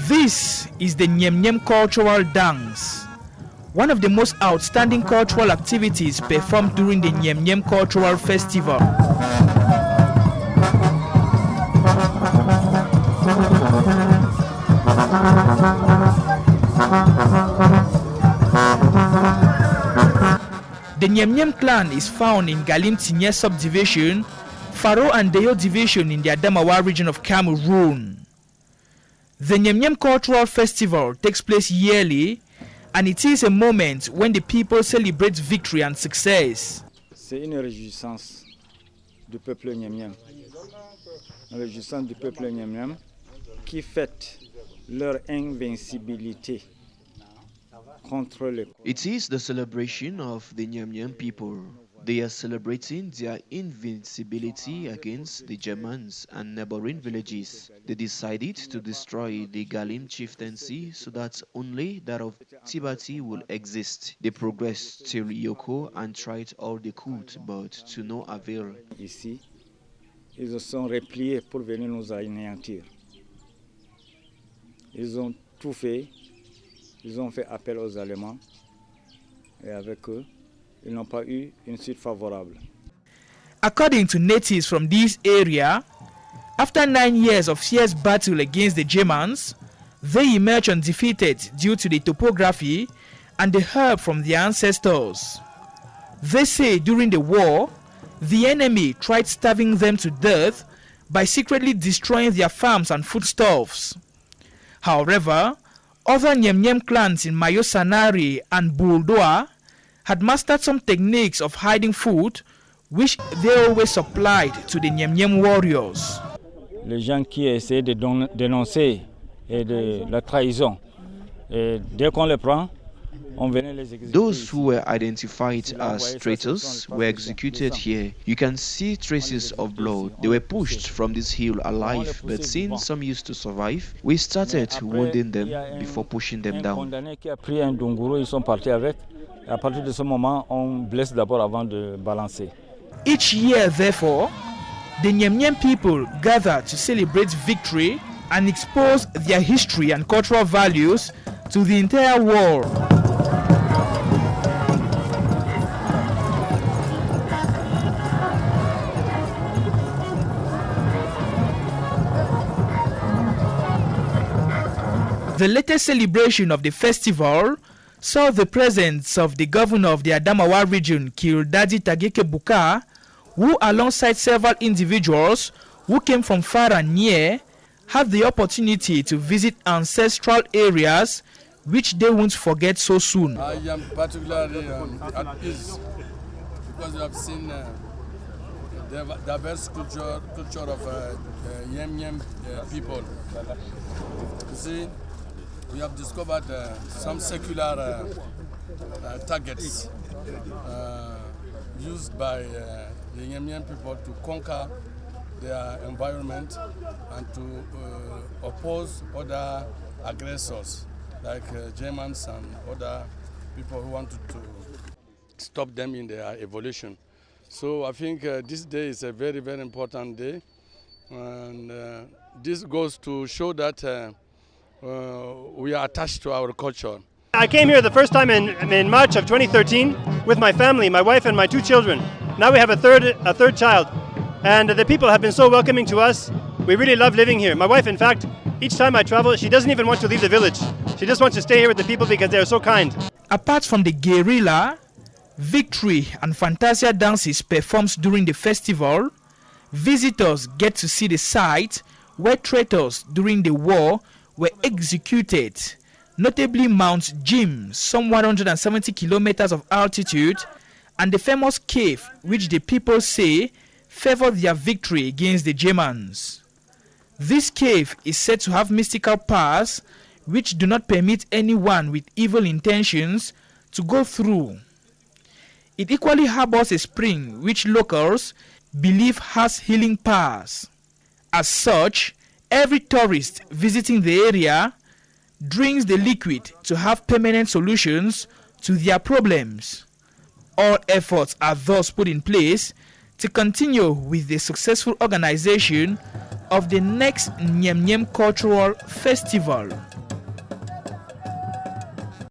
This is the Nyem-Nyem cultural dance, one of the most outstanding cultural activities performed during the Nyem-Nyem cultural festival. The Nyem-Nyem clan is found in Galim-Tinye subdivision, Faro and Deyo division in the Adamawa region of Cameroon. The Nyem-Nyem cultural festival takes place yearly, and it is a moment when the people celebrate victory and success. C'est une réjouissance du peuple Nyem-Nyem. Une réjouissance du peuple Nyem-Nyem qui fête leur invincibilité contre le. It is the celebration of the Nyem-Nyem people. They are celebrating their invincibility against the Germans and neighboring villages. They decided to destroy the Galim chieftaincy so that only that of Tibati will exist. They progressed till Yoko and tried all they could, but to no avail. Ici, ils se sont repliés pour venir nous anéantir. Ils ont tout fait. Ils ont fait appel aux Allemands et avec eux, ils n'ont pas eu une suite favorable. According to natives from this area, after 9 years of fierce battle against the Germans, they emerged undefeated due to the topography and the help from their ancestors. They say during the war, the enemy tried starving them to death by secretly destroying their farms and foodstuffs. However, other Nyem-Nyem clans in Mayo-Sanari and Buldoa had mastered some techniques of hiding food, which they always supplied to the Nyem-Nyem warriors. Les gens qui essaient de dénoncer de la trahison, et dès qu'on les prend, on venait les exécuter. Those who were identified as traitors were executed here. You can see traces of blood. They were pushed from this hill alive, but since some used to survive, we started wounding them before pushing them down. Condamné qui a pris un dunguro, ils sont partis avec. Et à partir de ce moment, on blesse d'abord avant de balancer. Each year, therefore, the Nyem-Nyem people gather to celebrate victory and expose their history and cultural values to the entire world. The latest celebration of the festival saw the presence of the governor of the Adamawa region, Kildadi Tageke Buka, who alongside several individuals who came from far and near, had the opportunity to visit ancestral areas which they won't forget so soon. I am particularly at peace because we have seen the diverse culture of Nyem-Nyem people. You see, we have discovered some secular targets used by the Nyem-Nyem people to conquer their environment and to oppose other aggressors like Germans and other people who wanted to stop them in their evolution. So I think this day is a very, very important day, and this goes to show that we are attached to our culture. I came here the first time in March of 2013 with my family, my wife and my 2 children. Now we have a third child, and the people have been so welcoming to us. We really love living here. My wife, in fact, each time I travel, she doesn't even want to leave the village. She just wants to stay here with the people because they are so kind. Apart from the guerrilla, victory and fantasia dances performed during the festival, visitors get to see the site where traitors during the war were executed, notably Mount Jim, some 170 kilometers of altitude, and the famous cave which the people say favored their victory against the Germans. This cave is said to have mystical powers which do not permit anyone with evil intentions to go through. It equally harbors a spring which locals believe has healing powers. As such, every tourist visiting the area drinks the liquid to have permanent solutions to their problems. All efforts are thus put in place to continue with the successful organization of the next Nyem-Nyem Cultural Festival.